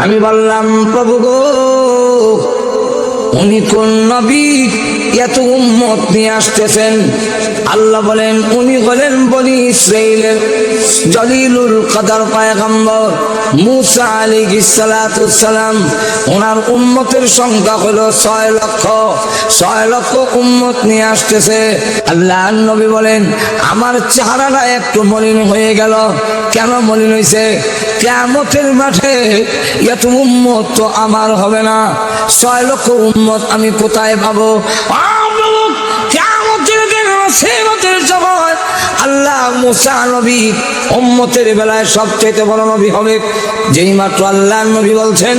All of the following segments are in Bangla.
আমি বললাম, প্রভু গো, উনি কোন নবী এত উম্মত নিয়ে আসতেছেন? আল্লাহ বলেন, উনি হলেন বনি ইসরাইলের জলিলুল কদর পয়গম্বর মুসা আলাইহিস সালাতু সালাম। ওনার উম্মতের সংখ্যা হলো 6 লক্ষ। 6 লক্ষ উম্মত নিয়ে আসতেছে। আল্লাহর নবী বলেন, আমার চেহারাটা একটু মলিন হয়ে গেল। কেন মলিন হয়েছে? কিয়ামতের মাঠে এত উম্মত তো আমার হবে না। 6 লক্ষ উম্মত আমি কোথায় পাবো? আল্লাহ মুসা নবী উম্মতের বেলায় সবচেয়ে বড় নবী হবে। যেই মাত্র আল্লাহর নবী বলছেন,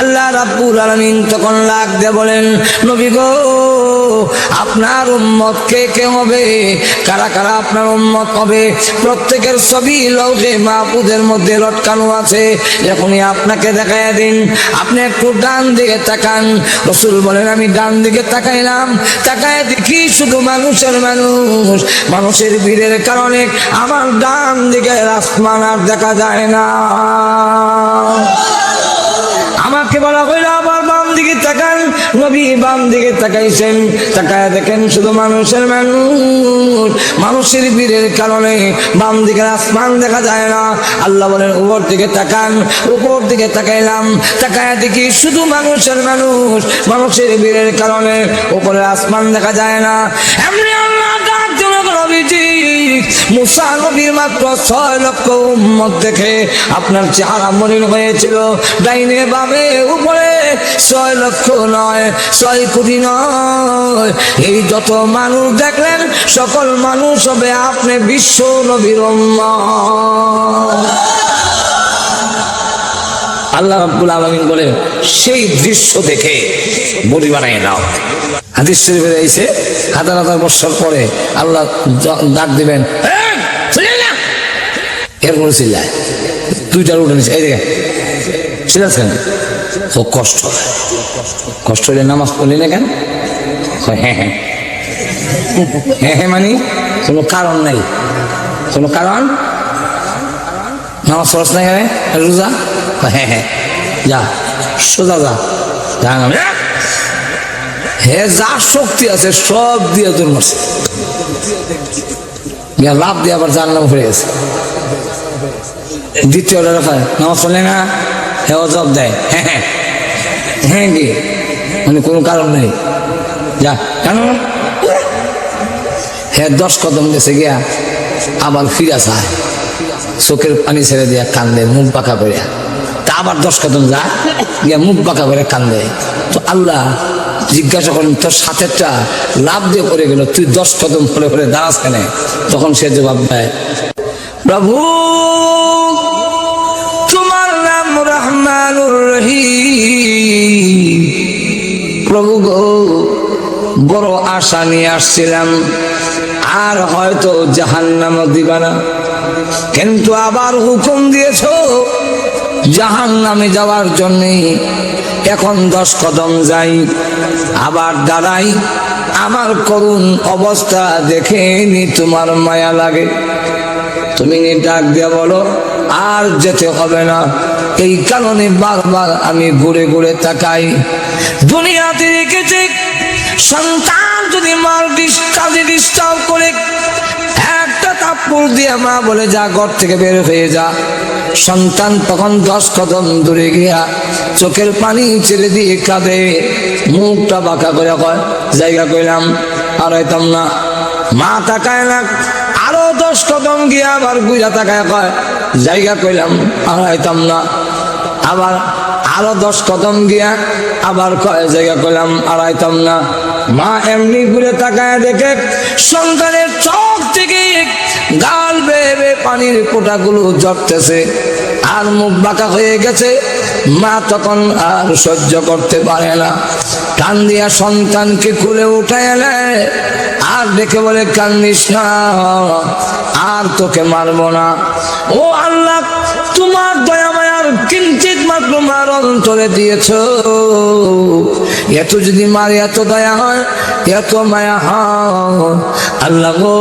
আল্লাহ রাব্বুল আলামিন তখন লাগ দিয়ে বলেন, নবী গো, আপনার উম্মত কে কে হবে? কারা কারা আপনার উম্মত হবে? প্রত্যেকের ছবি লৌহে মাহফুজের মধ্যে লটকানো আছে। এখনই আপনাকে দেখায় দিন। আপনি একটু ডান দিকে তাকান। রাসূল বলেন, আমি ডান দিকে তাকাইলাম। তাকায় দেখি শুধু মানুষের মানুষ। মানুষের ভিড়ের কারণে আমার ডান দিকে আসমান আর দেখা যায় না। আমাকে বলা হইল, আবার বাম দিকে তাকান। নবী বাম দিকে তাকাইছেন। তাকায় দেখেন শুধু মানুষের মানুষ। মানুষের ভিড়ের কারণে বাম দিকে আসমান দেখা যায় না। আল্লাহ বলেন, উপর দিকে তাকান। উপর দিকে তাকাইলাম। তাকায় দেখি শুধু মানুষের মানুষ। মানুষের ভিড়ের কারণে উপরে আসমান দেখা যায় না। এমনি আল্লাহ ডাক দিল, নবীজি, মুসা নবীর মাত্র 6 লক্ষ উম্মত দেখে আপনার চেহারা মলিন হয়েছিল। ডাইনে বামে উপরে 6 লক্ষ নয়, 6 কোটি নয়। এই যত মানুষ দেখলেন, সকল মানুষ হবে আপনি বিশ্ব নবীর উম্মত। আল্লাহ রাব্বুল আলামিন বলে, সেই দৃশ্য দেখে বড়ি বানিয়ে দাও। হাদিস শরীফে এসে হাজার হাজার বছর পরে আল্লাহ ডাক দিবেন, এরপরে চিল্লায়, 2টার উঠে নিচ্ছে, এই দেখে চিল্লাচ্ছেন। খুব কষ্ট, কষ্ট হলে নামাজ পড়লি না কেন? হ্যাঁ হ্যাঁ হ্যাঁ হ্যাঁ, মানে কোনো কারণ নাই, কোনো কারণ। নামাজ পড়ছ না কেন? রোজা? হ্যাঁ হ্যাঁ, যা সোজা যা। হ্যাঁ, যা শক্তি আছে সব দিয়ে তোর মারছে, লাভ দিয়ে আবার যার নাম ফিরে গেছে। দ্বিতীয় নামাজ পড়লে না, হ্যাঁ জব দেয়, হ্যাঁ হ্যাঁ হ্যাঁ, কি মানে কোনো কারণ নেই, যা। কেন? হ্যাঁ 10 কদম গেছে গিয়া আবার ফিরা চায়, চোখের পানি ছেড়ে দিয়া কান্দে, মুখ পাকা করে। তা আবার 10 কদম যা গিয়া মুখ পাকা করে কান্দে। তো আল্লাহ জিজ্ঞাসা করেন, তোর সাথেরটা লাভ দিয়ে পড়ে গেল, তুই 10 কদম ফলে ফলে দাঁড়াস কেন? তখন সে জবাব দেয়, প্রভু, তোমার নাম রহমানুর রহিম। প্রভু গো, বড় আশা নিয়ে আসছিলাম, আর হয়তো জাহান্নামও দিবা না, কিন্তু আবার হুকুম দিয়েছ জাহান্নামে যাওয়ার জন্যে। এখন 10 কদম যাই, আবার দাঁড়াই, আমার করুণ অবস্থা দেখে নি তোমার মায়া লাগে। তুমি ডাক দিয়ে বলো আর যেতে হবে না। এই কারণে বারবার আমি ঘুরে ঘুরে তাকাই। দুনিয়াতে রেখেছে সন্তান যদি মার কাজে ডিস্টার্ব করে, একটা থাপ্পড় দিয়ে মা বলে, যা ঘর থেকে বের হয়ে যা। সন্তান তখন 10 কদম দূরে গিয়া চোখের পানি ছেড়ে দিয়ে কাঁদে, মুখটা বাঁকা করে কয়, জায়গা কইলাম আর হইতাম না। মা তাকায় না, আরো 10 কদম গিয়া আবার গুইরা তাকায় কয়, জায়গা কইলাম আর হইতাম না। আবার আরো 10 কদম গিয়া আবার কয়, জায়গা কইলাম আর হইতাম না। মা এমনি ঘুরে তাকায় দেখে সন্তানের চোখ থেকে গাল বেয়ে পানির ফোঁটাগুলো ঝরতেছে, আর মুখ বাঁকা হয়ে গেছে। মা তখন আর সহ্য করতে পারে না, টান দিয়া সন্তানকে কুলে উঠায় নেয়, আর দেখে বলে, কান্দিস না, আর তোকে মারবো না। ও আল্লাহ, তোমার দয়া মায়ার কিঞ্চিত মাত্র মার অন্তরে দিয়েছ। এত যদি মার এত দয়া হয়, এত মায়া হয়। আল্লাহ গো,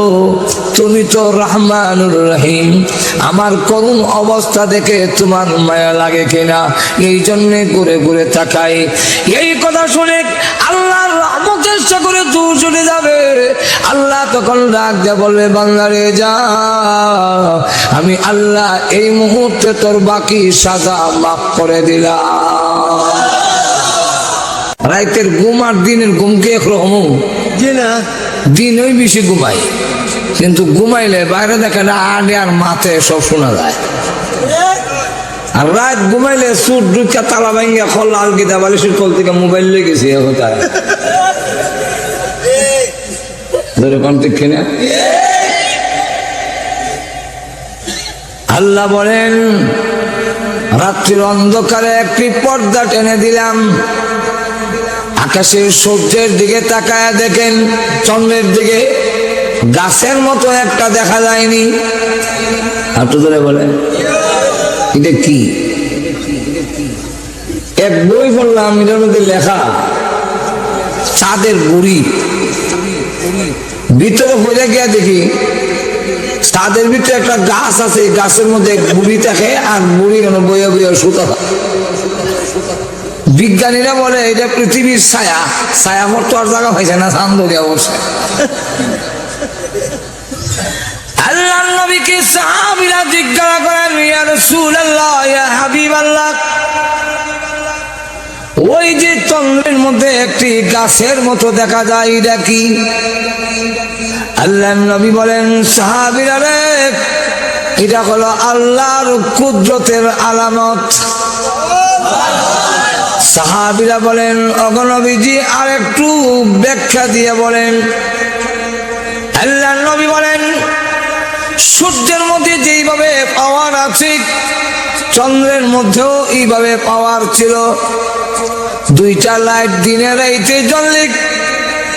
তুমি তো রহমানুর রহিম, আমার করুণ অবস্থা দেখে তোমার মায়া লাগে কিনা এই জন্যে ঘুরে ঘুরে তাকাই। এই কথা শুনে আল্লাহর রহমতের সাগরে দূর চলে যাবে। আল্লাহ তখন ডাক দিয়ে বলবে, বান্দারে যা, আমি আল্লাহ এই মুহূর্তে তোর বাকি সাজা মাফ করে দিলাম। রাতের ঘুম আর দিনের ঘুম কি একরকম? দিনই বেশি ঘুমাই, কিন্তু ঘুমাইলে বাইরে দেখে না আডে আর মাথে সব শোনা যায়। আর রাত ঘুমাইলে সুট ঢুকা তালা ভাঙ্গা খোল আলগিদা বালিশের কোল থেকে মোবাইল লেগে গেছে। আল্লাহ বলেন, রাত্রির অন্ধকারে একটি পর্দা টেনে দিলাম। আকাশের সূর্যের দিকে তাকায় দেখেন, চন্দ্রের দিকে গাছের মতো একটা দেখা যায়নি। একটু ধরে বলেন, এটা কি? এক বই পড়লাম, এটার মধ্যে লেখা চাঁদের বুড়ি। ভিতরে পড়ে গিয়া দেখি চাঁদের ভিতরে একটা গাছ আছে, গাছের মধ্যে বুড়ি থাকে, আর বুড়ি কেন বইয়া বইয়া সুতা। বিজ্ঞানীরা বলে এটা পৃথিবীর ছায়া। ছায়া মতো আর জায়গা হয়েছে না, চান্দরিয়া বসে। আল্লাহ নবীকে সাহাবীরা জিজ্ঞাসা করেন, ইয়া রাসূলুল্লাহ, ইয়া হাবিবাল্লাহ, ওই যে চন্দ্রের মধ্যে একটি গাছের মতো দেখা যায়, এটা কি? আল্লাহ নবী বলেন, সাহাবীরা রে, এটা হলো আল্লাহর কুদরতের আলামত। সাহাবীরা বলেন, ওগো নবীজি আর একটু ব্যাখ্যা দিয়ে বলেন। আল্লাহ নবী বলেন, সূর্যের মধ্যে যেইভাবে পাওয়ার আছে, চন্দ্রের মধ্যেও এইভাবে পাওয়ার ছিল। দুইটা লাইট দিনে রাইতে জ্বললে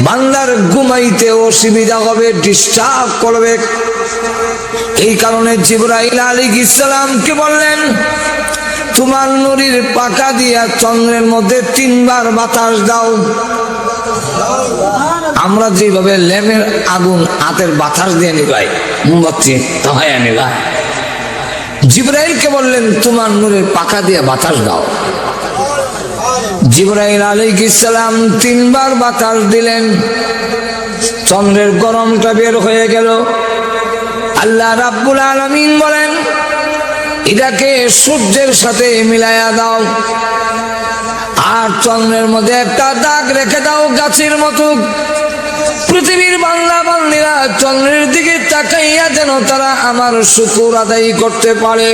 বান্দার ঘুমাইতে অসুবিধা হবে, ডিস্টার্ব করবে। এই কারণে জিবরাইল আলাইহিস সালামকে বললেন, তোমার নুরির পাকা দিয়া চন্দ্রের মধ্যে 3 বার বাতাস দাও। আমরা যেভাবে ল্যাম্পের আগুন হাতের বাতাস দিয়ে নিবাই, মোমবাতি তাহাই নিবাই, জিবরাইলকে বললেন তোমার নূরের পাকা দিয়ে বাতাস দাও। জিবরাইল আলাইহিস সালাম 3 বার বাতাস দিলেন, চন্দ্রের গরমটা বের হয়ে গেল। আল্লাহ রাব্বুল আলামিন বলেন, এটাকে সূর্যের সাথে মিলাইয়া দাও, আর চন্দ্রের মধ্যে একটা দাগ রেখে দাও গাছের মতো। পৃথিবীর বান্দা বান্দীরা চন্দ্রের দিকে তাকাইয়া যেন তারা আমার শুকর আদায় করতে পারে,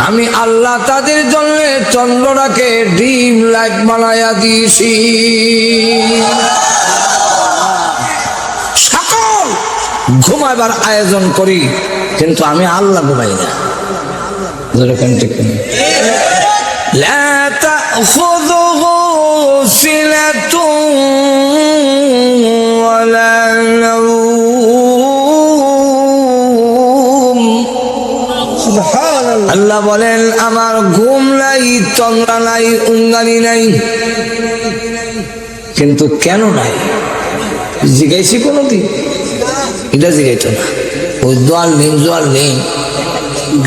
আমি আল্লাহ তাদের জন্য চন্দ্রটাকে ডিম লাইট বানাইয়া দিয়েছি। সকল ঘুমাইবার আয়োজন করি, কিন্তু আমি আল্লাহ ঘুমাই না। لا تأخذه سنة ولا نوم। আল্লাহ বলেন, আমার ঘুম নাই, তন্দ্রা নাই, উঙ্গানি নাই। কিন্তু কেন নাই জিজ্ঞাসি কোনদিন? এটা জিজ্ঞাসা না। ওই দোয়াল নেই,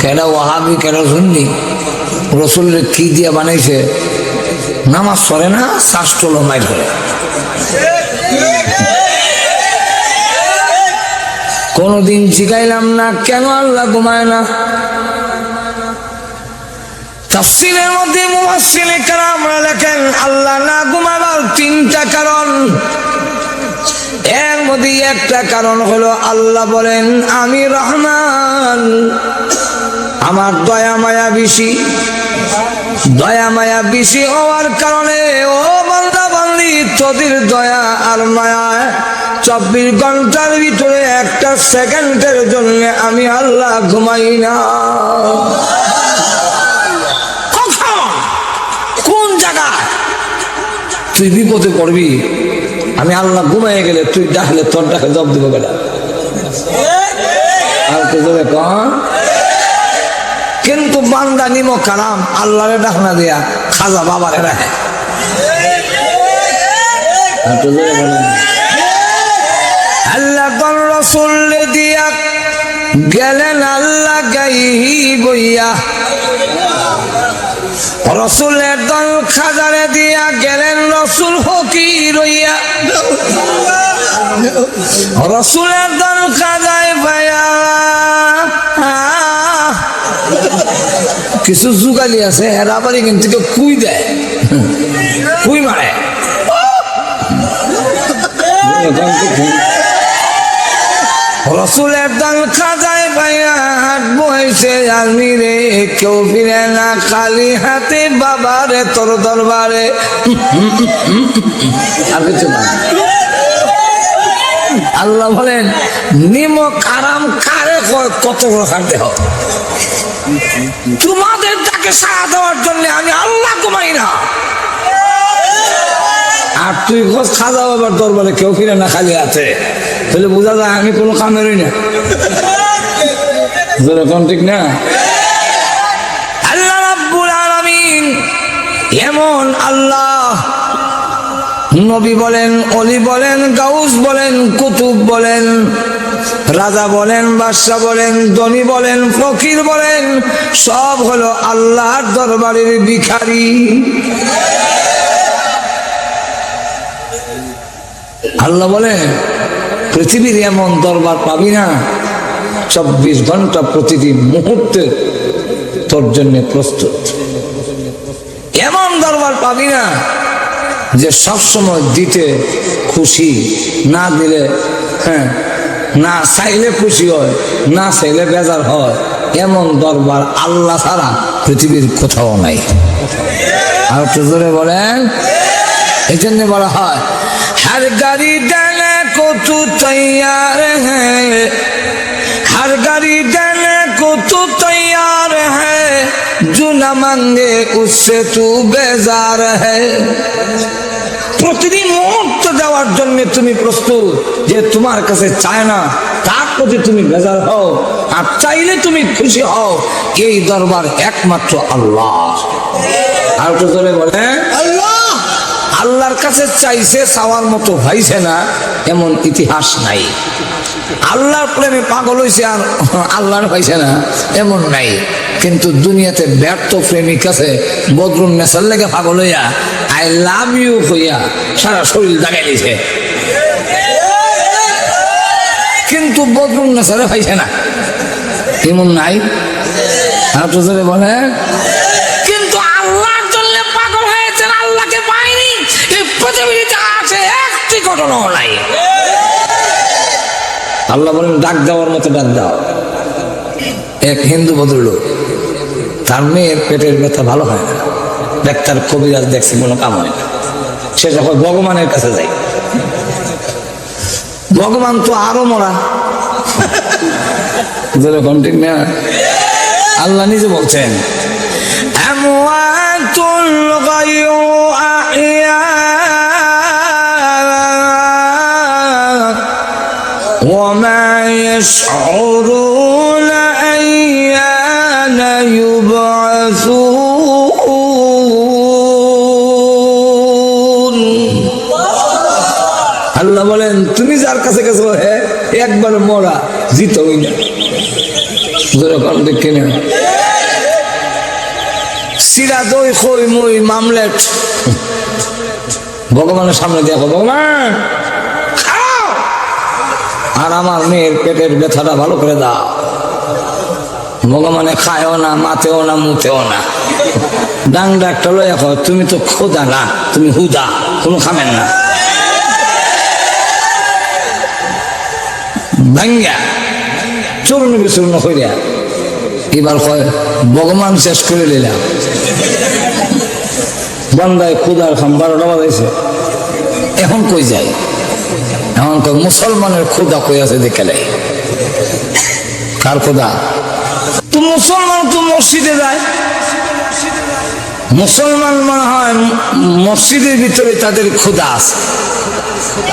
কেন ওয়াহাবি, কেন সুন্নি, রসুলের কি দিয়ে বানাইছে? নামাজ পড়ে না, শাস্ত্র মাইর করে। কোনদিন জিগাইলাম না কেন আল্লাহ ঘুমায় না। তাফসীরের মধ্যে মুফাসসিরে কেরামরা লেখেন, আল্লাহ না ঘুমাবার 3টা কারণ। এর মধ্যে একটা কারণ হলো আল্লাহ বলেন, আমি রহমান, আমার দয়া মায়া বেশি। দয়া মায়া বেশি হওয়ার কারণে ও বান্দা বান্দি, তোদের দয়া আর মায়া 24 ঘন্টার ভিতরে 1 সেকেন্ডের জন্য আমি আল্লাহ ঘুমাই না। কোন জায়গায় তুই বিপদে পড়বি, আমি আল্লাহ ঘুমাই গেলে তুই ডাকলে তোর ডাকে জব দিব বেটা। আর তো জোরে কন। কিন্তু বান্দা নিমো কালাম আল্লাহরে ডাকনা দিয়া খাজা বাবারে রাখে। আল্লাহ কোন রসুল দিয়া গেলেন আল্লাহ গাই বইয়া, রসুলের দল খাজারে দিয়া গেলেন রসুল ফকির হইয়া, রসুলের দল খাজায় ভাইয়া কিছু যুগালি আছে এরা বাড়ি কিন্তু কুই দেয়, কুই মারে। রসুলের দল খাজায় ভাইয়া হাট বইছে জানি রে, কেউ ফিরে না খালি হাতে বাবারে তোর দরবারে। আর কিছু না। আল্লাহ বলেন নিমক আরাম কারে কত খাতে হবে, তোমাদের তাকে সাড়া দেওয়ার জন্য আমি আল্লাহ ঘুমাই না। আর তুই খোঁজ খাজা বাবার দরবারে কেউ ফিরে না খালি আছে, তাহলে বোঝা যায় আমি কোনো কামেরই না। যেরকম ঠিক না? আল্লাহ রাব্বুল আলামিন এমন আল্লাহ, নবী বলেন, অলি বলেন, গাউস বলেন, কুতুব বলেন, রাজা বলেন, বাদশা বলেন, ধনী বলেন, ফকির বলেন, সব হলো আল্লাহর দরবারের ভিখারি। আল্লাহ বলেন পৃথিবীর এমন দরবার পাবি না 24 ঘন্টা প্রতিটি মুহূর্তে তোর জন্য প্রস্তুত। এমন দরবার পাবি না যে সবসময় দিতে খুশি, না দিলে না চাইলে খুশি হয়, না চাইলে বেজার হয়। এমন দরবার আল্লাহ ছাড়া পৃথিবীর কোথাও নাই। আর একটু জোরে বলেন। এই জন্য বলা হয় हर गरीदने को तू तैयार है, हर गरीदने को तू तैयार है, जो न मांगे उससे तू बेजार है। প্রতিদিন মুহূর্ত দেওয়ার জন্য তুমি প্রস্তুত, যে তোমার কাছে চায় না তার প্রতি তুমি বেজার হও, আর চাইলে তুমি খুশি হও। এই দরবার একমাত্র আল্লাহ। আর তো জোরে বলে আল্লাহ। আল্লাহর কাছে চাইছে, চাওয়ার মতো হইছে না এমন ইতিহাস নাই। আল্লাহর প্রেমে পাগল হয়েছে আর আল্লাহর হয়েছে না এমন নাই। কিন্তু দুনিয়াতে ব্যর্থ প্রেমিক আছে, বদরুন নেশার লেগে পাগল হইয়া আই লাভ ইউ হইয়া সারা শরীর দাগাই দিয়েছে, কিন্তু বদরুন নেশারে হয়েছে না এমন নাই। আর তো বলে কিন্তু আল্লাহর জন্য পাগল হয়েছেন, আল্লাহকে পাইনি। এই পৃথিবীতে আছে একটি ঘটনাও নাই। আল্লাহ বলেন ডাক দেওয়ার মতো ডাক দাও। এক হিন্দু ভদ্রলোক, তার মেয়ের পেটের ব্যথা ভালো হয় না, ডাক্তার কবিরাজ দেখছে কোনো কাম হয় না। সে যখন ভগবানের কাছে যায়, ভগবান তো আরো মরা, যেরকম ঠিক না? আল্লাহ নিজে বলছেন আমওয়াতুল গায়রু আহইয়া ওয়া মা ইয়াশউরুনা আইয়ানা ইউবআসুন। আল্লাহ বলেন তুমি যার কাছে গেছো একবার মরা, জিতো না। যেরকম দেখে না সিরা দই খই মই মামলেট ভগবানের সামনে দেখো, ভগবান খাও আর আমার মেয়ের পেটের ব্যথাটা ভালো করে দাও। ভগবানে খায়ও না, মাতেও না, মুতেও না, ডাংডা একটা লই এখন তুমি তো খোদা না, তুমি হুদা, কোনো খাবেন না। ভাঙ্গা চূর্ণ বিচূর্ণ করিয়া এবার কয় ভগবান শেষ করে দিলাম। বান্দায় খুদার খাম 12টা বাজাইছে, এখন কই যায়? এখন কয় মুসলমানের খুদা কই আছে দেখে। কার খুদা? তো মুসলমান তো মসজিদে যায়, মুসলমান মনে হয় মসজিদের ভিতরে তাদের খুদা আছে।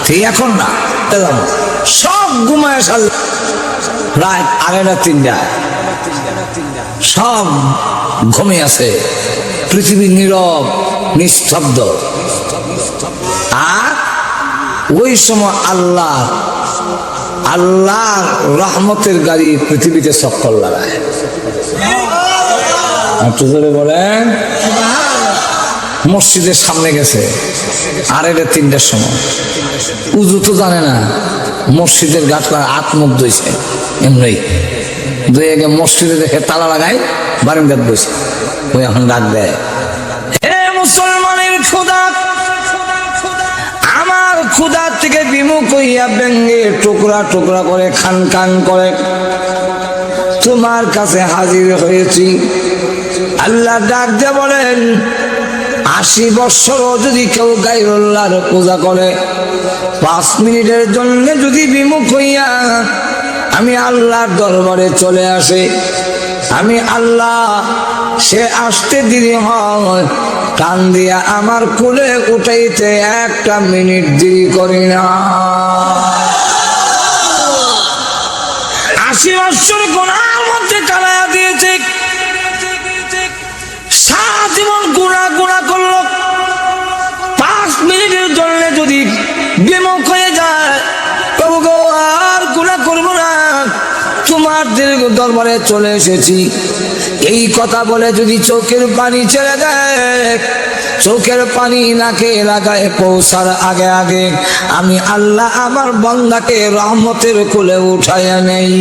ঠিক এখন না, সব ঘুমায় সাল রাত 2:30 সব ঘুমে আছে, পৃথিবী নীরব নিস্তব্ধ। আর ওই সময় আল্লাহ আল্লাহর রহমতের গাড়ি পৃথিবীতে চক্কর লাগায়। একটু জোরে বলেন। মসজিদের সামনে গেছে 2:30-3টার সময়, উজু তো জানে না, মসজিদের গাছলা হাত মুখ ধুইছে, এমনি ধুয়ে গিয়ে মসজিদে দেখে তালা লাগায়, বারান্দাত বসে ওই এখন ডাক দেয়, হে মুসলমানের খোদা, আমার খোদা থেকে বিমুখ হইয়া ভেঙ্গে টুকরা টুকরা করে খান খান করে তোমার কাছে হাজির হয়েছি। আল্লাহ ডাক দিয়ে বলেন, 80 বৎসরও যদি কেউ গায়রুল্লাহর পূজা করে, 5 মিনিটের জন্য যদি বিমুখ হইয়া আমি আল্লাহর দরবারে চলে আসে, আমি আল্লাহ সে আসতে দেরি হয়, কান দিয়া আমার কোলে উঠাইতে 1 মিনিট দেরি করি না। 80 বৎসর গুনার মধ্যে কাটাইয়া দিয়েছে, সারা জীবন গুনাহ গুনাহ করলো, 5 মিনিটের জন্য যদি বিমুখ হয়ে যায়, প্রভু গো আর গুনাহ করবো না, তোমার দরবারে চলে এসেছি, এই কথা বলে যদি চোখের পানি ছেড়ে দেয়, চোখের পানি নাকে লাগায় পৌঁছার আগে আগে আমি আল্লাহ আমার বান্দাকে রহমতের কোলে উঠাইয়া নেই।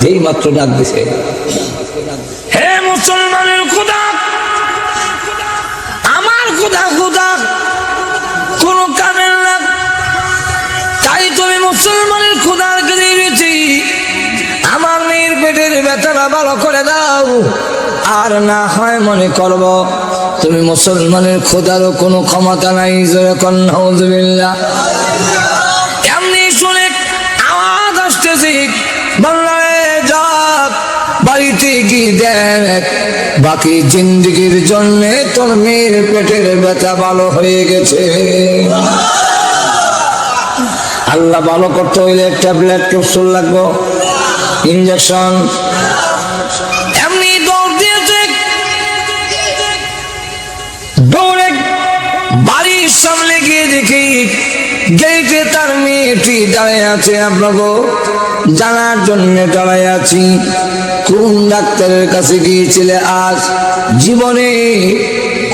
এই মাত্র ডাক দিছে, হে মুসলমানের খোদা, আমার খোদা খোদা কোন কামের না, তাই তুমি মুসলমানের খোদার কাছে গেছি, আমার মেয়ের পেটের ব্যথাটা ভালো করে দাও, আর না হয় মনে করব তুমি মুসলমানের খোদারও কোনো ক্ষমতা নাই। যখন নাউযুবিল্লাহ এমনি শুনে আওয়াজ আসতেছে, বাংলায় যাক বাড়িতে গিয়ে দেখ, বাকি জিন্দেগির জন্য তোর মেয়ের পেটের ব্যথা ভালো হয়ে গেছে। আল্লাহ ভালো করতে হইলে ট্যাবলেট ক্যাপসুল লাগবে, ইনজেকশন। এমনি দৌড় দিয়েছে, দৌড়ে বাড়ির সামনে গিয়ে দেখি গেটে তার মেয়েটি দাঁড়িয়ে আছে। আপনাকে জানার জন্য দাঁড়ায় আছি, কোন ডাক্তারের কাছে গিয়েছিলে আজ জীবনে,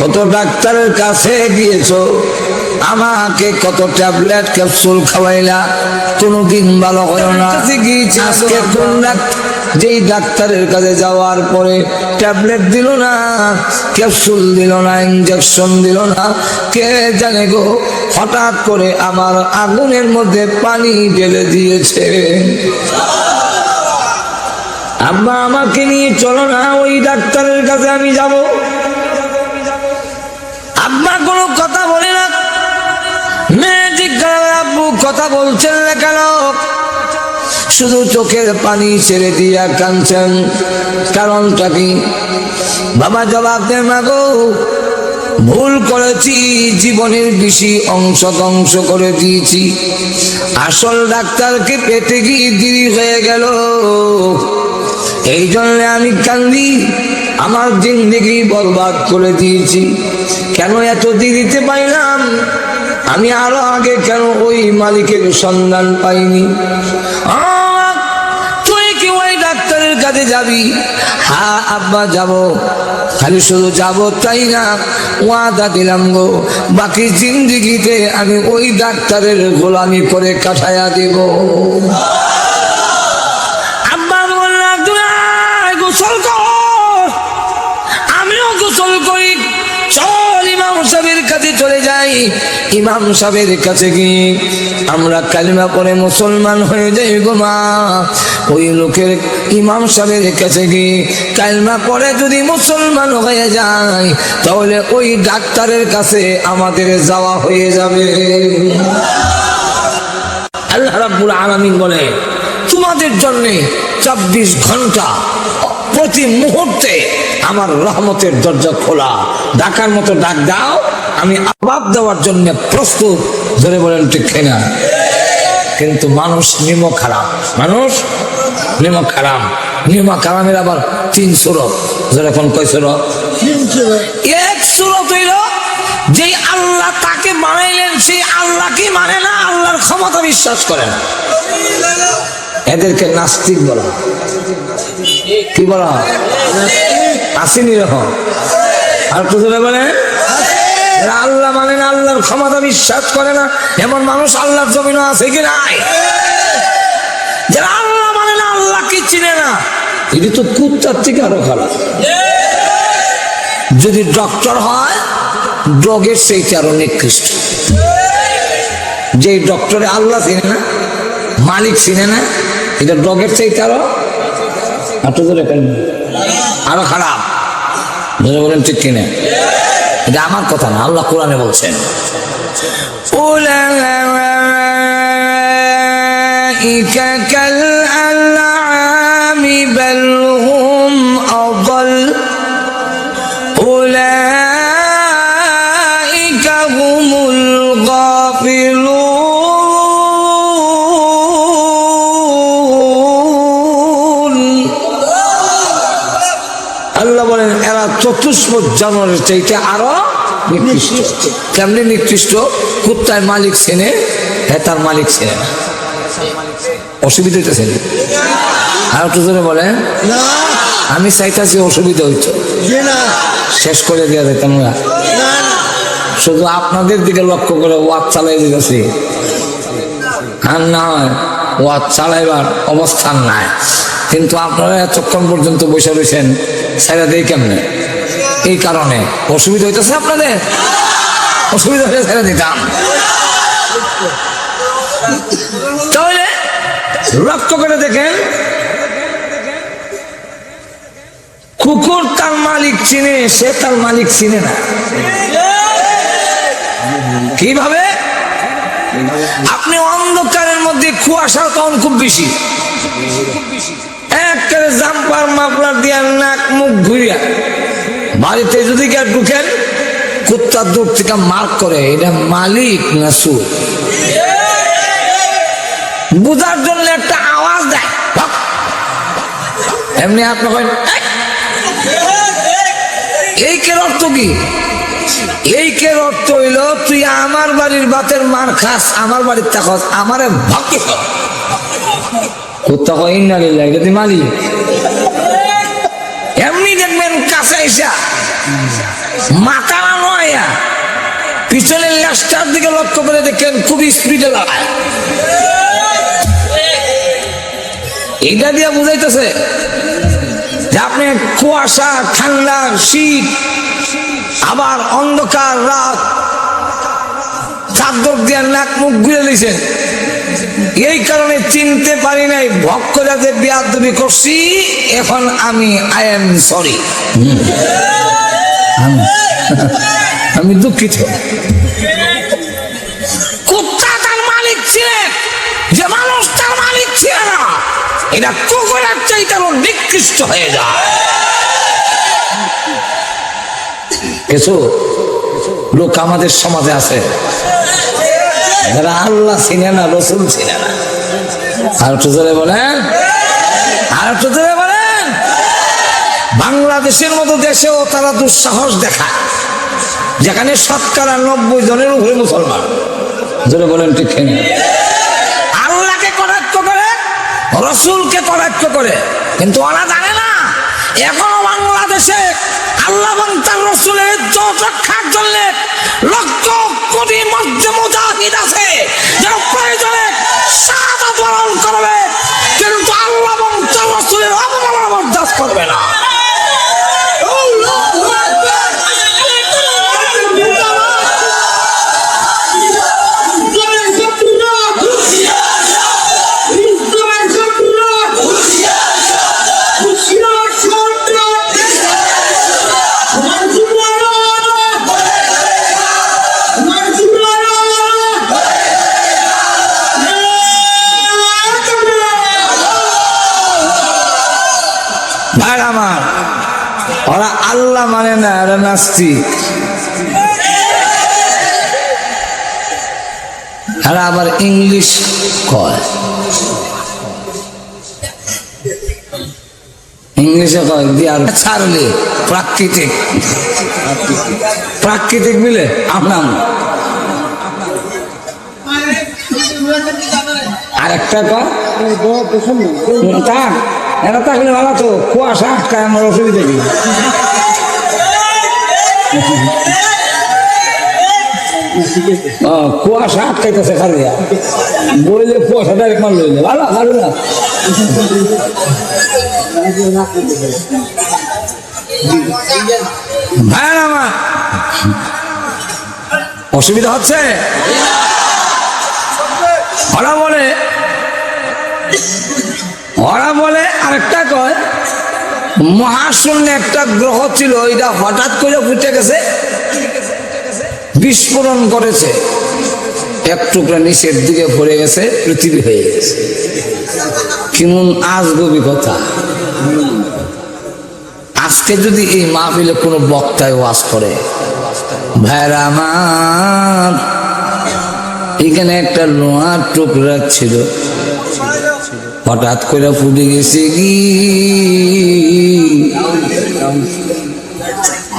কত ডাক্তারের কাছে গিয়েছো, আমাকে কত ট্যাবলেট ক্যাপসুল খাওয়াইলা, কোনদিন ভালো হলো না, আজকে কোন যেই ডাক্তারের কাছে যাওয়ার পরে ট্যাবলেট দিল না, ক্যাপসুল দিল না, ইনজেকশন দিল না, কে জানে গো, হঠাৎ করে আমার আগুনের মধ্যে পানি ঢেলে দিয়েছে। আব্বা আমাকে নিয়ে চলো না, ওই ডাক্তারের কাছে আমি যাব। আব্বা কোনো কথা বলে না, মেয়ে জিজ্ঞাসা আব্বু কথা বলছেন না কেন, শুধু চোখের পানি ছেড়ে দিয়া কাঁদছেন, কারণটা কি? বাবা জবাব দেন, না গো ভুল করেছি, জীবনের বেশি অংশ ধ্বংস করে দিয়েছি, আসল ডাক্তারকে পেতে গিয়ে দেরি হয়ে গেল, এই জন্য আমি কান্দি, আমার জিন্দেগি বরবাদ করে দিয়েছি। কেন এত দেরিতে পাইলাম, আমি আরো আগে কেন ওই মালিকের সন্ধান পাইনি? তুই কি ওই ডাক্তারের কাছে যাবি? হ্যাঁ আব্বা যাব, খালি শুধু যাব তাই না, ওয়াদা দিলাম গো, বাকি জিন্দেগিতে আমি ওই ডাক্তারের গোলামি করে কাটাইয়া দেব। আব্বা বললাম গোসল কর, আমিও গোসল করি, চল ইমাম সাহেবের কাছে চলে যাই। ইমাম সাহেবের কাছে গিয়ে আমরা কালিমা পড়ে মুসলমান হয়ে যাই গো মা। ওই লোকের ইমাম সাহেবের কাছে গিয়ে কালিমা পড়ে যদি মুসলমান হয়ে যায়, তাহলে ওই ডাক্তারের কাছে আমাদের যাওয়া হয়ে যাবে। আল্লাহ রাব্বুল আলামিন বলে, তোমাদের জন্য 24 ঘন্টা প্রতি মুহূর্তে আমার রহমতের দরজা খোলা, ডাকার মতো ডাক দাও, আমি আবাদ দেওয়ার জন্য প্রস্তুত। ধরে বলেন ঠিক কিনা? কিন্তু মানুষ নিমক হারাম, মানুষ নিমক হারাম। নিমক হারামের আবার 3 সূরত, যেরকম কয় সূরত? 3 সূরত। এক সূরত হইল যে আল্লাহ তাকে বানাইলেন সেই আল্লাহকে মানে না, আল্লাহর ক্ষমতা বিশ্বাস করে না, এদেরকে নাস্তিক বলা। কি বলা? আসেনি রকম। আর তো বলে আল্লাহ মানে না, আল্লাহর ক্ষমতা বিশ্বাস করে না, এমন মানুষ আল্লাহর জমিনে আছে কি নাই? যারা আল্লাহ মানে না, আল্লাহকে চিনে না, এটি তো কুত্তার থেকে আরো খারাপ। যদি ডক্টর হয়, ড্রগের সেইটা আরো নিকৃষ্ট। যে ডক্টরে আল্লাহ চিনে না, মালিক চিনে না, এটা ড্রগের চাইতে আরো খারাপ। বলেন ঠিক কিনা? এটা আমার কথা না, আল্লাহ কোরআনে বলছেন উলাইকা কাল আনআমি বাল হুম আযাল উলাইকা হুমুল গাফিলুন। আল্লাহ বলেন এরা চতুষ্পদ জানোয়ারের চাইতে আরো নিকৃষ্ট। কেমনি নিকৃষ্ট? কুত্তায় মালিক চেনে, হ্যাঁ তার মালিক চেনে না। অসুবিধা হইতেছে? আর একটু জোরে বলেন। আমি চাইতেছি অসুবিধা হইতো শেষ করে দেওয়া যেতাম না, শুধু আপনাদের দিকে লক্ষ্য করে ওয়াজ চালাই দিতেছি। আর না হয় ওয়াজ চালাইবার অবস্থান নাই, কিন্তু আপনারা এতক্ষণ পর্যন্ত বসে রয়েছেন, সাইরা দেই কেমনে? এই কারণে অসুবিধা হইতেছে আপনাদের। অসুবিধা হলে ছেড়ে দিতাম। তাহলে লক্ষ্য করে দেখেন, কুকুর তার মালিক চিনে, সে তার মালিক চিনে না। কিভাবে? আপনি অন্ধকারের মধ্যে কুয়াশা তখন খুব বেশি, একেবারে জাম্পার মাফলার দিয়া নাক মুখ ঘুরিয়া বাড়িতে যদি কেউ ঢুকেন, কুত্তার দূর থেকে মার্ক করে এটা মালিক না সুর, বুঝার জন্য একটা আওয়াজ দেয়। এমনি আপনার এই কের অর্থ কি? এই কের অর্থ হইল তুই আমার বাড়ির বাতের মার খাস, আমার বাড়ির থাকস, আমারে ভক্তি কর। কুত্তা কই না লিল্লাহ, এটা তুই মালিক। এমনি দেখবেন কাছে এসা মাথা নয়, পিছনের ল্যাসটার দিকে লক্ষ্য করে দেখেন খুব স্পিডে লাগায়। এইটা দিয়ে বুঝাইতেছে যে আপনি কুয়াশা, ঠান্ডা, শীত, আবার অন্ধকার রাত, চাদর দিয়ে নাক মুখ ঘুরে দিয়েছেন, এই কারণে চিনতে পারি নাই, ভক করে যে বেয়াদবি করছি, এখন আমি আই এম সরি, আমি দুঃখিত। কুত্তা তার মালিক ছিলেন, যে মানুষ তার মালিক ছিল না, এটা কুকুরের চাইতে আরো নিকৃষ্ট হয়ে যায়। কিছু লোক আমাদের সমাজে আছে যারা আল্লাহ চিনে না, রসুল চিনে না। আর একটু জোরে বলেন, আর একটু জোরে বলেন। বাংলাদেশের মতো দেশেও তারা দুঃসাহস দেখায়, যেখানে 90% জনের উপরে মুসলমান। জোরে বলেন ঠিক কিনা? আল্লাহকে কটাক্ষ করে, রসুলকে কটাক্ষ করে, কিন্তু ওরা জানে না এখনো বাংলাদেশে আল্লাহ এবং তার রসুলের ইজ্জত রক্ষার জন্য লক্ষ কোটি মুজাহিদ আছে, যারা প্রয়োজনে শাহাদাত বরণ করবে, কিন্তু আল্লাহ এবং তার রসুলের অবমাননা বরদাস্ত করবে না। আমার ওরা আল্লাহ মানে না, ওরা নাস্তিক। এরা আবার ইংলিশ কয়, ইংলিশে কয় দিয়ার ছাড়লে প্রাকৃতিক, প্রাকৃতিক মিলে আপনার আর একটা থাক এটা থাকলে ভালো তো, কুয়াশা আটকায় আমার অসুবিধা কি? কুয়াশা আটকাইতেছে খালি বললে কুয়াশাটা একবার লইলে ভালো ভালো না। ভাই আমার অসুবিধা হচ্ছে। ওরা বলে আরেকটা কয় মহাশূন্যে একটা গ্রহ ছিল, ওইটা হঠাৎ করে ফুটে গেছে, বিস্ফোরণ করেছে, এক টুকরা নিচের দিকে পড়ে গেছে, পৃথিবী হয়ে গেছে। কেমন আজগবি কথা। আজকে যদি এই মাহফিলে কোনো বক্তায় ওয়াজ করে, ভাইরা আমার এখানে একটা লোহার টুকরা ছিল, হঠাৎ করে ফুটে গেছে কি,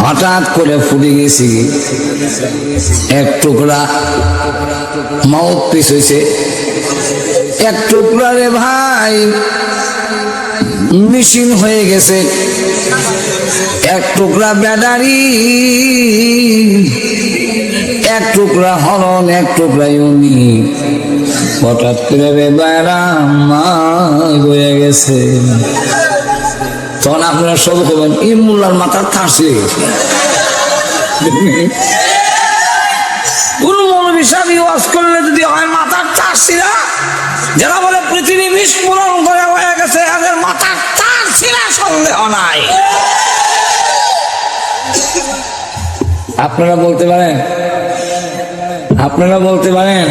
হঠাৎ করে ফুটে গেছে কি, এক টুকরা মাউথ পিস হয়েছে, এক টুকরা রে ভাই মেশিন হয়ে গেছে, এক টুকরা ব্যাটারি, এক টুকরা হরন, এক টুকরা ইউনিট। হঠাৎ করে হয়ে গেছে। তখন আপনারা সব করবেন এই মোল্লার মাথার থাঁসে গেছে। কোন মৌলবী সাহেব ওয়াজ করলে যদি হয় মাথার থাঁসিরা, যারা বলে পৃথিবী বিস্ফোরণ করে হয়ে গেছে, এদের মাথার থাঁসিরা সন্দেহ নাই। আপনারা বলতে পারেন, আপনারা বলতে পারেন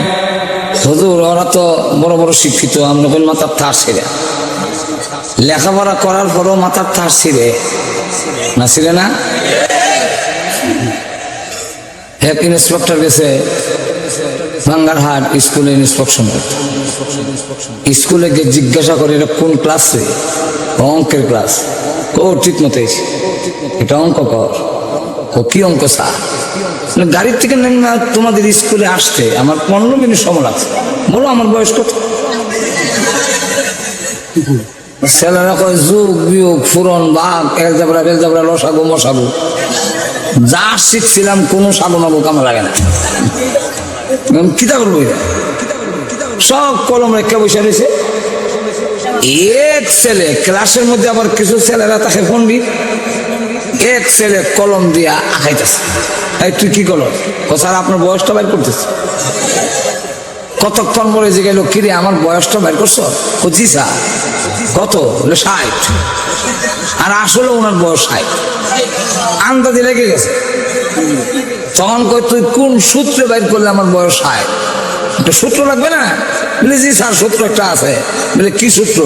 হুজুর ওরা তো বড় বড় শিক্ষিত, আমরা মাথার থার ছিঁড়ে, লেখাপড়া করার পরও মাথার থার ছিঁড়ে না, ছিঁড়ে না? এক ইন্সপেক্টর গেছে বাঙ্গারহাট স্কুলে ইন্সপেকশন, স্কুলে গিয়ে জিজ্ঞাসা করে এটা কোন ক্লাস রে? অঙ্কের ক্লাস। ও ঠিক মতো এটা অঙ্ক কর। ও কি অঙ্ক স্যার? গাড়ির থেকে তোমাদের স্কুলে আসতে আমার 15 মিনিট সময় লাগছে। বলো আমার বয়স কত? ছেলেরা কয় যুগ বিয়োগ ফুরন ভাগ এলজাবরা বেলজাবরা লসাগু মশাগু, যা শিখছিলাম কোনো সাগুনাগু কামা লাগে না। কিতা করবো? সব কলম রেখে বসে রয়েছে। এক ছেলে ক্লাসের মধ্যে, আবার কিছু ছেলেরা তাকে পন্ডিত, এক ছেলে কলম দিয়া আঁকাইতেছে। এই তুই কি কলম? স্যার আপনার বয়সটা বাইর করতেছে। কতক্ষণ পরে যে গেল, কিরে আমার বয়সটা বাইর করছো? ও জি স্যার। কত? 60। আর আসলে ওনার বয়স 60, আন্দাজে লেগে গেছে। তখন কই তুই কোন সূত্রে বাইর করলে আমার বয়স 60? একটা সূত্র লাগবে না? বলে জি স্যার সূত্র একটা আছে। বলে কি সূত্র?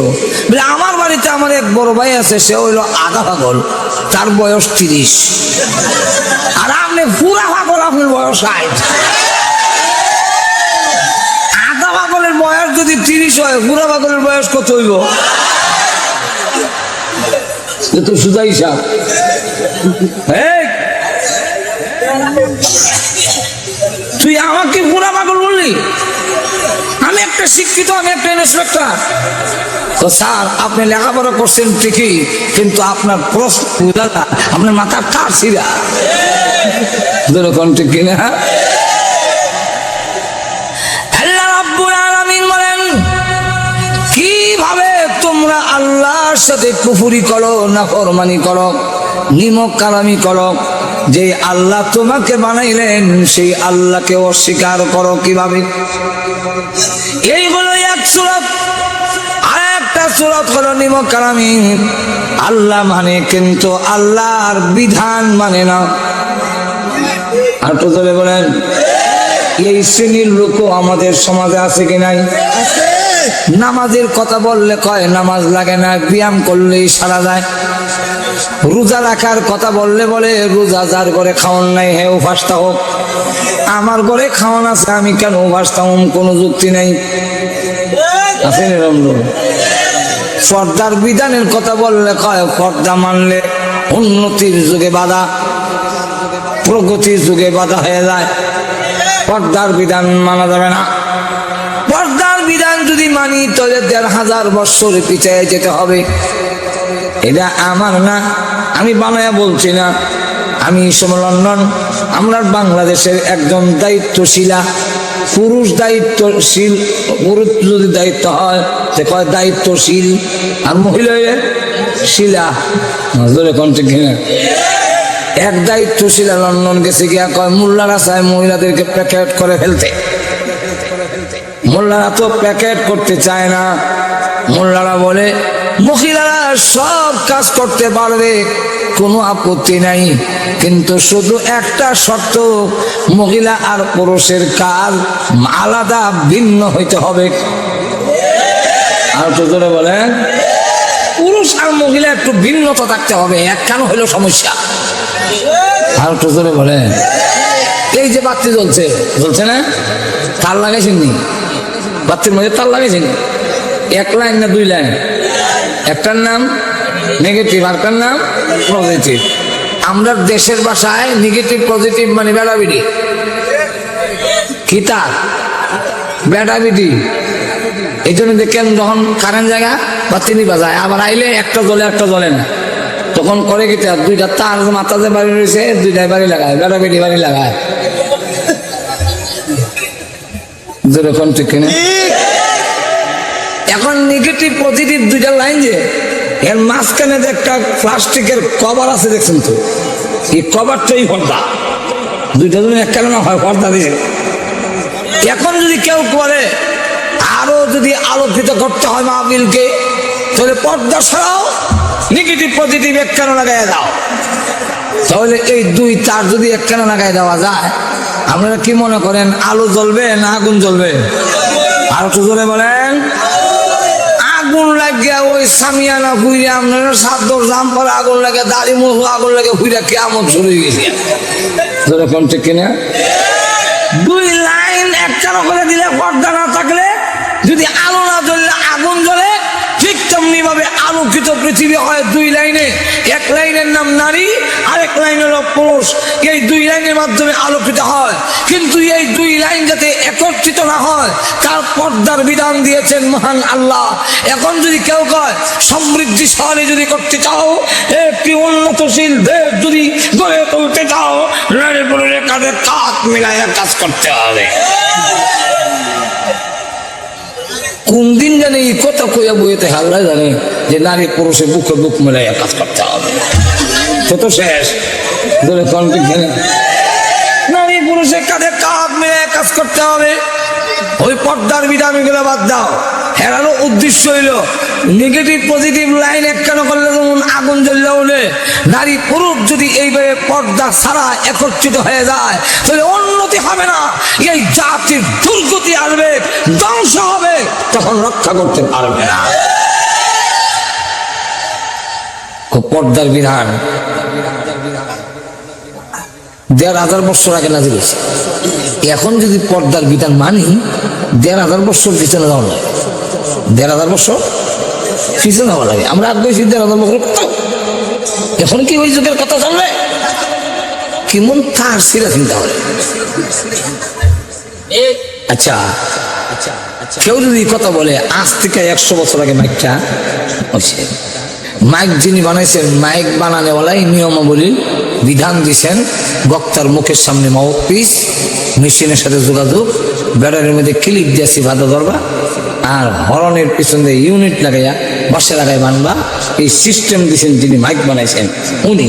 বলে আমার বাড়িতে আমার এক বড় ভাই আছে, সে হইল আধা পাগল, তার বয়স 30। আর আপনি পুরা পাগল, আপনার বয়স 60। আধা পাগলের বয়স যদি 30 হয়, পুরা পাগলের বয়স কত হইব? তো সুজা হিসাব। তুই আমাকে পুরা পাগল বললি? আমি একটা শিক্ষিত, আমি একটা ইন্সপেক্টর। তো স্যার আপনি লেখাপড়া করছেন ঠিকই, কিন্তু আপনার প্রশ্ন আপনার মাথার তার ছিঁড়া। যেরকম ঠিক কিনা? আল্লাহ রাব্বুল আলামিন বলেন, কিভাবে তোমরা আল্লাহর সাথে কুফরি করো, নাফরমানি করো, নিমক কালামি করো, যে আল্লাহ তোমাকে বানাইলেন সেই আল্লাহকে অস্বীকার করো কিভাবে? এইগুলো এক সূরত। আর একটা সূরত হলো নিমক কালামি। আল্লাহ মানে কিন্তু আল্লাহর বিধান মানে না। আর তো ধরে বলেন, এই শ্রেণীর লোকও আমাদের সমাজে আছে কি নাই? নামাজের কথা বললে কয় নামাজ লাগে না, ব্যায়াম করলেই সারা যায়। রোজা রাখার কথা বললে বলে রোজা যার ঘরে খাওয়ান নাই হে উপাসটা হোক। আমার ঘরে খাওয়ান আছে, আমি কেন উপাসটা হোম? কোনো যুক্তি নাই। আছে পর্দার বিধানের কথা বললে কয় পর্দা মানলে উন্নতির যুগে বাধা, প্রগতির যুগে বাধা হয়ে যায়। পর্দার বিধান মানা যাবে না। পর্দা যদি মানি তাহলে ১,৫০০ বছর পিছিয়ে যেতে হবে। এটা আমার না, আমি বানায়া বলছি না, আমি লন্ডন আমরা বাংলাদেশের একজন দায়িত্বশীলা পুরুষ, দায়িত্বশীল পুরুষ যদি দায়িত্ব হয় সে কয় দায়িত্বশীল, আর মহিলা শিলা কিনা। এক দায়িত্বশীলা লন্ডন গেছে গিয়া কয় মোল্লারা চায় মহিলাদেরকে প্যাকেট করে ফেলতে। মোল্লারা তো প্যাকেট করতে চায় না, মোল্লারা বলে মহিলারা সব কাজ করতে পারবে, কোনো আপত্তি নাই, কিন্তু শুধু একটা শর্ত, মহিলা আর পুরুষের কাজ আলাদা ভিন্ন হইতে হবে। আর তো জোরে বলেন, পুরুষ আর মহিলা একটু ভিন্নতা থাকতে হবে, এক কেন হইলো সমস্যা। আর তো জোরে বলেন, এই যে বাতি জ্বলছে, জ্বলছে না, তার লাগাইছেন নি? বাতির মধ্যে তার লাগাইছেন, এক লাইন না দুই লাইন? একটার নাম নেগেটিভ, আরটার নাম পজিটিভ। আমরা দেশের ভাষায় নেগেটিভ পজিটিভ মানে বেড়াবিড়ি, কি তার বেড়াবিড়ি। এই জন্য দেখেন যখন কারেন্ট জায়গা বাতি নিবা যায়, আবার আইলে একটা জ্বলে একটা জ্বলে না, তখন করে কি দুইটা তার মাথাতে বাড়ি রয়েছে, দুইটাই বাড়ি লাগায়, বেড়াবিড়ি বাড়ি লাগায়, যেরকম ঠিক কিনা। এখন নেগেটিভ পজিটিভ দুইটা লাইন, যে এর মাঝখানে যে একটা প্লাস্টিকের কভার আছে দেখছেন তো, এই কভারটাই পর্দা, দুইটা জন এক কারণে হয় পর্দা দিয়ে। এখন যদি কেউ করে আরো যদি আলোকিত করতে হয় মাহফিলকে, তাহলে পর্দা সরাও, নেগেটিভ পজিটিভ এক কেন লাগাই দাও। তাহলে এই দুই তার যদি এক কেন লাগাই দেওয়া যায়, আপনারা কি মনে করেন আলো জ্বলবে না আগুন জ্বলবে? আর তো জোরে বলেন। আগুন লাগিয়া ওই সামিয়ানা হুইরে আপনারা সাতদর জাম পরে আগুন লাগে, দাড়ি মুখ আগুন লাগে, হুইরা কেমন শুরু হয়ে গেছে, যেরকম ঠিক কিনা। দুই লাইন একটানা করে দিলে, পর্দা না থাকলে, যদি আলো না জ্বললে আগুন জ্বলে, ঠিক তেমনি ভাবে আলোকিত পৃথিবী হয় দুই লাইনে। এক লাইনের নাম নারী, আরেক লাইন হলো পুরুষ, এই দুই লাইনের মাধ্যমে আলোকিত হয়। কিন্তু এই দুই লাইন যাতে একত্রিত না হয়, তার পর্দার বিধান দিয়েছেন মহান আল্লাহ। এখন যদি কেউ কয় সমৃদ্ধিশালী যদি করতে চাও, একটি উন্নতশীল দেশ যদি গড়ে তুলতে চাও, নারী পুরুষের কাঁধে কাঁধ মিলাইয়া কাজ করতে হবে। কোন দিন জানে এই কথা কইয়া বইতে হাল্লা জানে যে নারী পুরুষের বুকে বুক মেলাইয়া কাজ করতে হবে, সে তো শেষ। নারী পুরুষের কাঁধে কাঁধ মিলাইয়া কাজ করতে হবে। ওই পর্দার বিধান গুলো বাদ দাও। হেরারও উদ্দেশ্য হইল নেগেটিভ পজিটিভ লাইন এক কেন করলে, যেমন আগুন জ্বললে উঠে, নারী পুরুষ যদি এইভাবে পর্দা ছাড়া একত্রিত হয়ে যায়, তাহলে উন্নতি হবে না, এই জাতির দুর্গতি আসবে, ধ্বংস হবে, তখন রক্ষা করতে পারবে না। পর্দার বিধান ১,৫০০ বছর আগে নাজিল হয়েছে। এখন যদি পর্দার বিধান মানি, ১,৫০০ বছর পিছনে যাওয়া লাগে, ১,৫০০ বছর পিছনে যাওয়া লাগে। আমরা আগে ১,৫০০ বছর কথা, এখন কি ওই যুগের কথা জানবে, কেমন তার সিরা চিন্তা করে। আচ্ছা, কেউ যদি কথা বলে আজ থেকে ১০০ বছর আগে মাইকটা হয়েছে, মাইক যিনি বানাইছেন, মাইক বানানোওয়ালাই নিয়মাবলী বিধান দিয়েছেন, বক্তার মুখের সামনে মাউথপিস, মেশিনের সাথে যোগাযোগ, ব্যাটারির মধ্যে ক্লিপ দিয়েছি বাধা ধরবা, আর হরনের পিছনে ইউনিট লাগাইয়া বাসা লাগাই বানবা। এই সিস্টেম দিয়েছেন যিনি মাইক বানাইছেন উনি।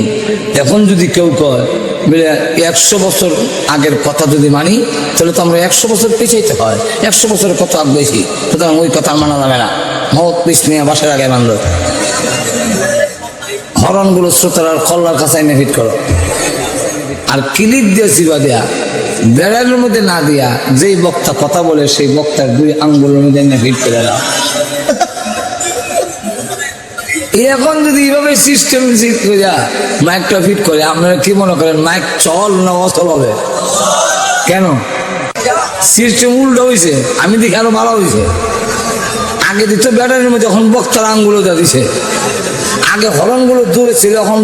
এখন যদি কেউ কয় বলে ১০০ বছর আগের কথা যদি মানি, তাহলে তো আমরা ১০০ বছর পিছাইতে হয়, ১০০ বছরের কথা বেশি, সুতরাং ওই কথা মানা যাবে না। মাউথপিস নিয়ে বাসা লাগাই বানল, হরনগুলো শ্রোতার কল্লার কাছে এনে ফিট করো, আর ক্লিপ দিয়ে চিবা দেয়া, বেড়ালের মধ্যে না দিয়া, যেই বক্তা কথা বলে সেই বক্তার ২ আঙ্গুলের মধ্যে এনে ফিট করে দাও। এখন যদি এইভাবে সিস্টেম মাইকটা ফিট করে, আপনারা কি মনে করেন মাইক চল না অচল হবে? কেন? সিস্টেম উল্টো হয়েছে। আমি দেখি আরো ভালো হয়েছে। আগে দিত ব্যাটারির মধ্যে, এখন বক্তার আঙ্গুলো দেওয়া দিছে। আগে হরনগুলো দূরে ছিল, এখন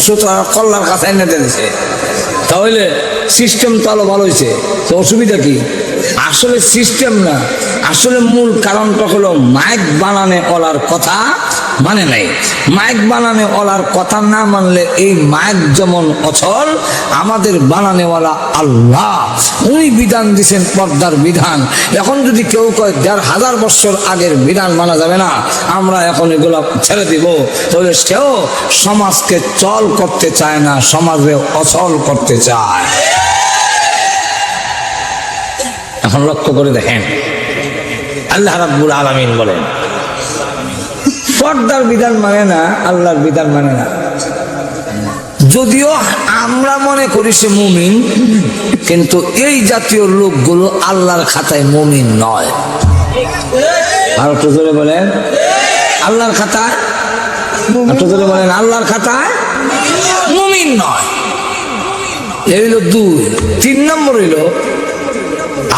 শ্রোতার কল্লার কাছে এনে দিয়েছে। তাহলে সিস্টেম তো আরো ভালো হয়েছে, তো অসুবিধা কি? আসলে সিস্টেম না, আসলে মূল কারণটা হলো মাইক বানানে ওলার কথা মানে নাই। মাইক বানানে ওলার কথা না মানলে এই মাইক যেমন অচল, আমাদের বানানেওয়ালা আল্লাহ, উনি বিধান দিছেন পর্দার বিধান। এখন যদি কেউ কয় ১,৫০০ বছর আগের বিধান মানা যাবে না, আমরা এখন এগুলো ছেড়ে দিব, তাহলে সেও সমাজকে চল করতে চায় না, সমাজে অচল করতে চায়। এখন লক্ষ্য করে দেখেন, আল্লাহ রাব্বুল আলামিন বলেন পর্দার বিধান মানে না, আল্লাহর বিধান মানে না। যদিও আমরা মনে করি সে মুমিন, কিন্তু এই জাতীয় লোকগুলো আল্লাহর খাতায় মুমিন নয়। আর একটু জোরে বলেন আল্লাহর খাতায়, একটু জোরে বলেন আল্লাহর খাতায় মুমিন নয়। এই হইল ২। ৩ নম্বর হইল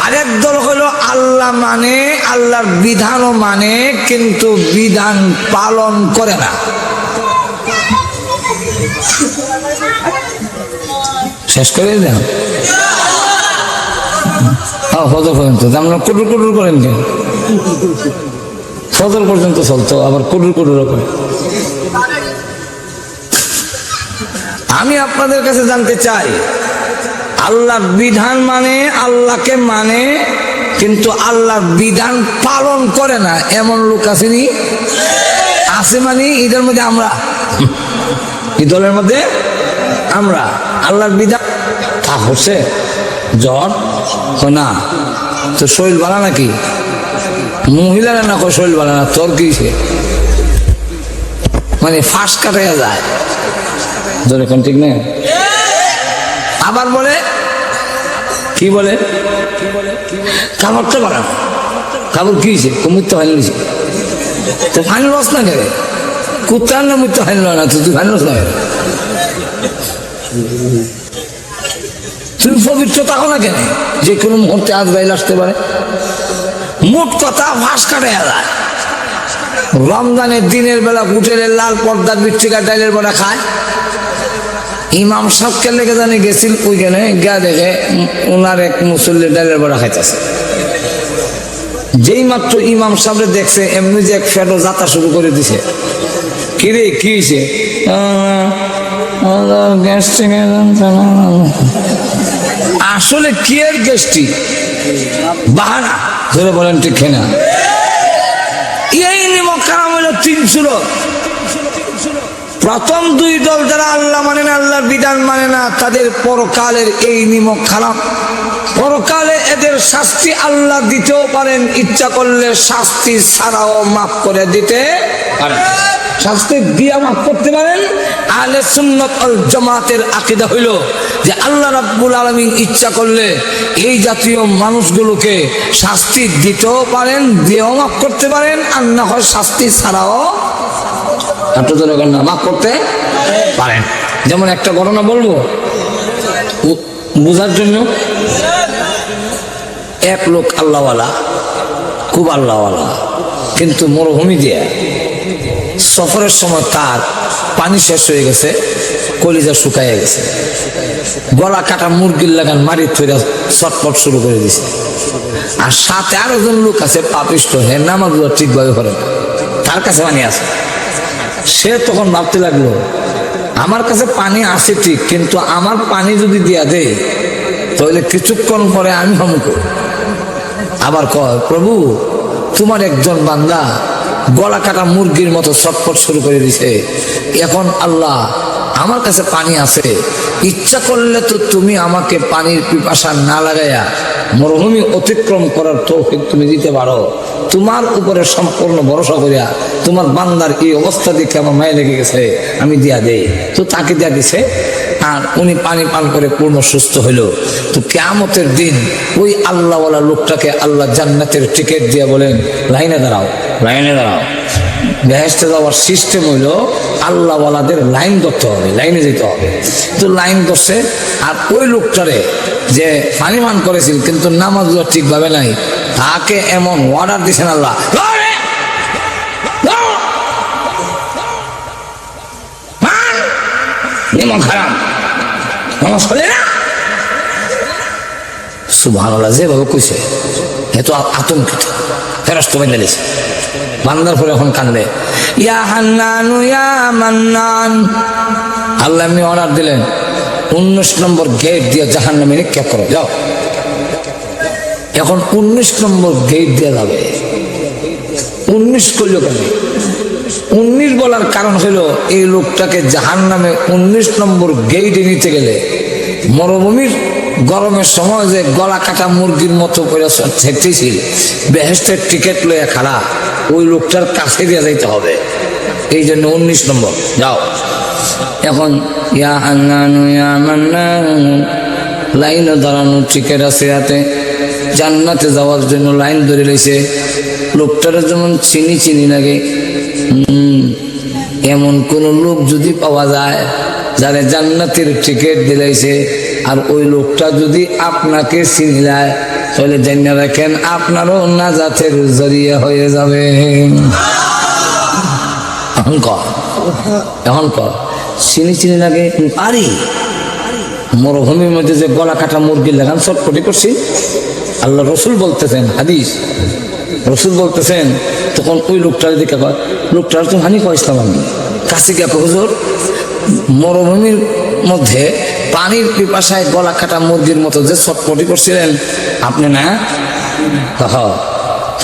আরেক দল হলো আল্লাহ মানে, আল্লাহর বিধানও মানে, কিন্তু বিধান পালন করে না। শেষ করে দেন ফজর পর্যন্ত, আমরা কুটুর কুটুর করেন কেন? ফজর পর্যন্ত চলতো, আবার কুটুর কুটুরও করে। আমি আপনাদের কাছে জানতে চাই, আল্লাহর বিধান মানে, আল্লাহকে মানে, কিন্তু আল্লাহর বিধান পালন করে না এমন লোক আসেনি? আছে মানে ঈদের মধ্যে আমরা, ঈদের মধ্যে আমরা আল্লাহর বিধান তা হচ্ছে জ্বর না তো শরীর বালা নাকি? মহিলারা না শরীর বালা না, তোর কি মানে ফাঁস কাটাইয়া যায়, ধরে কোন ঠিক নেই। আবার বলে কি বলে কাপড় তো বাড়া, কাপড় কি হয়েছে? মৃত্যু ফাইন হয়েছে তো ফাইন লস না কেন? কুত্তার না মৃত্যু ফাইন না, তুই ফাইন লস না কেন? তুমি পবিত্র থাকো না কেন? যে কোনো মুহূর্তে আজরাইল আসতে পারে। মোট কথা ফাঁস কাটাইয়া যায়। রমজানের দিনের বেলা হোটেলের লাল পর্দার বিচ্ছিকা ডাইলের বড়া খায়। ইমাম সাহেবকে লেগে জানি গেছিল ওইখানে, গা দেখে ওনার এক মুসল্লি ডাইলের বড়া খাইতেছে। যেই মাত্র ইমাম সাহেব দেখছে, এমনি যে এক ফেটো যাত্রা শুরু করে দিছে। কিরে কি হয়েছে? আসলে কি এর গ্যাস্ট্রিক বাহানা, ধরে বলেন ঠিক না? এই নিমক কালাম হলো ৩ সুরত। প্রথম ২ দল যারা আল্লাহ মানে না, আল্লাহর বিধান মানে না, তাদের পরকালের এই নিমক খারাপ। পরকালে এদের শাস্তি আল্লাহ দিতেও পারেন, ইচ্ছা করলে শাস্তি ছাড়াও মাফ করে দিতে পারেন, শাস্তি দিয়া মাফ করতে পারেন। আহলে সুন্নাত ওয়াল জামাতের আকীদা হইল যে আল্লাহ রাব্বুল আলামিন ইচ্ছা করলে এই জাতীয় মানুষগুলোকে শাস্তি দিতেও পারেন, দিয়েও মাফ করতে পারেন, আর না হয় শাস্তি ছাড়াও মাফ করতে পারেন। যেমন একটা ঘটনা বলবো বোঝার জন্য। এক লোক আল্লাহওয়ালা, খুব আল্লাহওয়ালা, কিন্তু মরুভূমি দিয়ে সফরের সময় তার পানি শেষ হয়ে গেছে, কলিজা শুকাইয়া গেছে, গলা কাটা মুরগির লাগান মারি থইরা ছটপট শুরু করে দিছে। আর সাথে আরো জন লোক আছে পাপিষ্ট, হে নামাজগুলো ঠিকভাবে করে, তার কাছে পানি আছে। সে তখন ভাবতে লাগলো, আমার কাছে পানি আছে ঠিক, কিন্তু আমার পানি যদি দিয়া দেয় তাহলে কিছুক্ষণ পরে আমি হমুক। আবার কয়, প্রভু তোমার একজন বান্দা গলা কাটা মুরগির মতো ছটফট শুরু করে দিছে, এখন আল্লাহ আমার কাছে পানি আছে, ইচ্ছা করলে তো তুমি আমাকে পানির পিপাসা না লাগাইয়া মরুভূমি অতিক্রম করার তৌফিক তুমি দিতে পারো। তোমার উপরে সম্পূর্ণ ভরসা করিয়া তোমার বান্দার এই অবস্থা দেখে আমার মায়ে লেগে গেছে, আমি দিয়া দেই। তো তাকে দিয়া দিছে, আর উনি পানি পান করে পূর্ণ সুস্থ হইল। তো কিয়ামতের দিন ওই আল্লাহওয়ালা লোকটাকে আল্লাহ জান্নাতের টিকিট দিয়ে বলেন, লাইনে দাঁড়াও, লাইনে দাঁড়াও। বেহেশতে যাওয়ার সিস্টেম হইল আল্লাহওয়ালাদের লাইন ধরতে হবে, লাইনে যেতে হবে। তো লাইন ধরছে, আর ওই লোকটারে যে পানি পান করেছিল কিন্তু নামাজগুলো ঠিকভাবে নাই, তাকে এমন অর্ডার দিয়েছেন আল্লাহ, খারাপ নামাজ পড়ে না, সুবহানাল্লাহ, যেভাবে কইছে এত আতঙ্কিত ফেরেশতা বান্দা দিয়েছে। বান্দার পরে এখন কান্দে, ইয়া হান্নানু ইয়া মান্নান। আল্লাহ এমনি অর্ডার দিলেন, 19 নম্বর গেট দিয়ে জাহান্নামে নিক্ষেপ করো, যাও। এখন 19 নম্বর গেট দিয়ে যাবে। 19 করল কেন? 19 বলার কারণ হলো এই লোকটাকে জাহান্নামে 19 নম্বর গেটে নিতে গেলে মরুভূমির গরমের সময় যে গলা কাটা মুরগির মতো করে ছেড়তেছিল, বেহেশতের টিকিট লইয়া খাড়া, ওই লোকটার কাছে দিয়ে যাইতে হবে। এই জন্য 19 নম্বর যাও। এখন ইয়া হান্নানু ইয়া মান্নান লাইনে দাঁড়ানো টিকিট আছে হাতে, জান্নাতে যাওয়ার জন্য লাইন ধরে রয়েছে। লোকটার যেমন চিনি চিনি লাগে, এমন কোন লোক যদি পাওয়া যায় যারা জান্নাতের টিকিট দিলাইছে, আর ওই লোকটা যদি আপনাকে চিনিলায়, তাহলে জেনে রাখেন আপনারও নাজাতের জরিয়া হয়ে যাবে। এখন কর চিনি চিনি লাগে আরে মরুভূমির মধ্যে যে গলা কাটা মুরগি লাগান চটপটি করছি। আল্লাহ রসুল বলতেছেন, হাদিস রসুল বলতেছেন, তখন ওই লোকটার দিকে কয়, লোকটার তো হানি কয়েছিলাম আমি কাছে গিয়ে, হুজুর মরুভূমির মধ্যে পানির পিপাসায় গলা কাটা মুরগির মতো যে চটপটি করছিলেন আপনি না?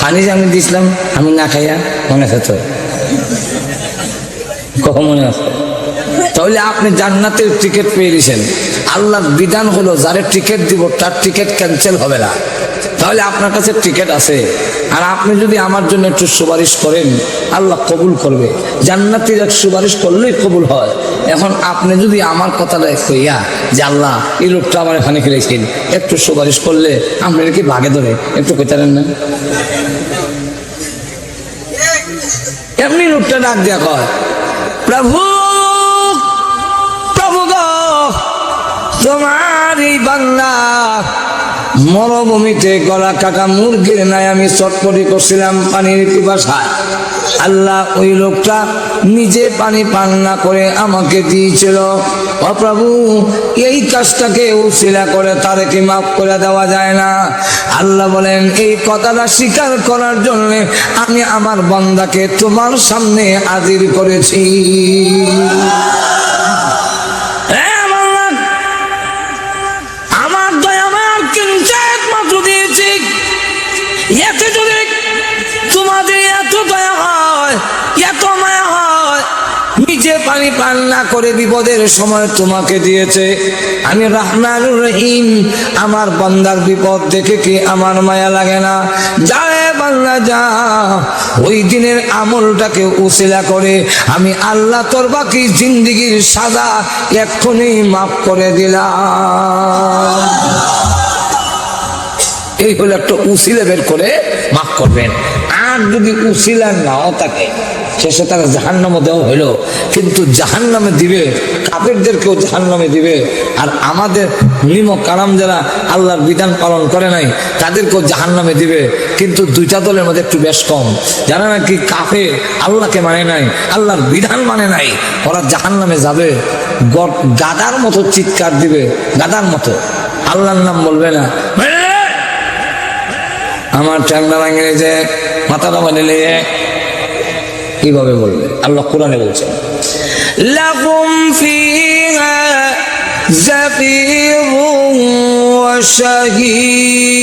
পানি যে আমি দিয়েছিলাম আমি না খাইয়া, মনে আছে তো? কখন মনে আছে? তাহলে আপনি জান্নাতের টিকিট পেয়ে দিয়েছেন। আল্লাহর বিধান হলো যারে টিকিট দিব তার টিকিট ক্যান্সেল হবে না। তাহলে আপনার কাছে টিকিট আছে, আর আপনি যদি আমার জন্য একটু সুপারিশ করেন আল্লাহ কবুল করবে। জান্নাতের এক সুপারিশ করলেই কবুল হয়। এখন আপনি যদি আমার কথাটা কইয়া যে আল্লাহ এই লোকটা আমার এখানে খেলেছেন, একটু সুপারিশ করলে আপনি কি ভাগে ধরে একটু কইতারেন না? এমনি লোকটা ডাক দেয়া কয়, প্রভু প্রভু গো, তোমার এই বান্দা মরুভূমিতে গলা কাটা মুরগির নাই আমি চটপটি করছিলাম পানির পিপাসায়। আল্লাহ ওই লোকটা নিজে পানি পান না করে আমাকে দিয়েছিল। ও প্রভু, এই কাজটাকে উসিলা করে তারে কি মাফ করে দেওয়া যায় না? আল্লাহ বলেন, এই কথাটা স্বীকার করার জন্য আমি আমার বান্দাকে তোমার সামনে হাজির করেছি। এতে যদি তোমাদের এত দয়া হয়, এত মায়া হয়, নিজে পানি পান না করে বিপদের সময় তোমাকে দিয়েছে। আমি রহমানুর রহিম, আমার বান্দার বিপদ দেখে কি আমার মায়া লাগে না? যায় বান্দা যা, ওই দিনের আমলটাকে উসিলা করে আমি আল্লাহ তোর বাকি জিন্দেগীর সাজা এক্ষুনি মাফ করে দিলাম। এই হলো একটা উসিলা বের করে মাফ করবেন। আর যদি উসিলা নাও থাকে শেষে তারা জাহান্নামে দেওয়া হইলো, কিন্তু জাহান্নামে দিবে, কাফেরদেরকেও জাহান্নামে দিবে। আর আমাদের নিম কারাম যারা আল্লাহর বিধান পালন করে নাই তাদেরকেও জাহান্নামে দিবে। কিন্তু দুইটা দলের মধ্যে একটু বেশ কম, যারা নাকি কাফের, আল্লাহকে মানে নাই, আল্লাহর বিধান মানে নাই, ওরা জাহান্নামে যাবে, গাদার মতো চিৎকার দিবে, গাদার মতো, আল্লাহর নাম বলবে না। আমার ঠান্ডা ভাঙে যে মাথাটা বানিয়ে কিভাবে বলবে? আল্লাহ কোরআনে বলছেন, লাকুম ফিহা জাফিরুন ওয়া শাহীক,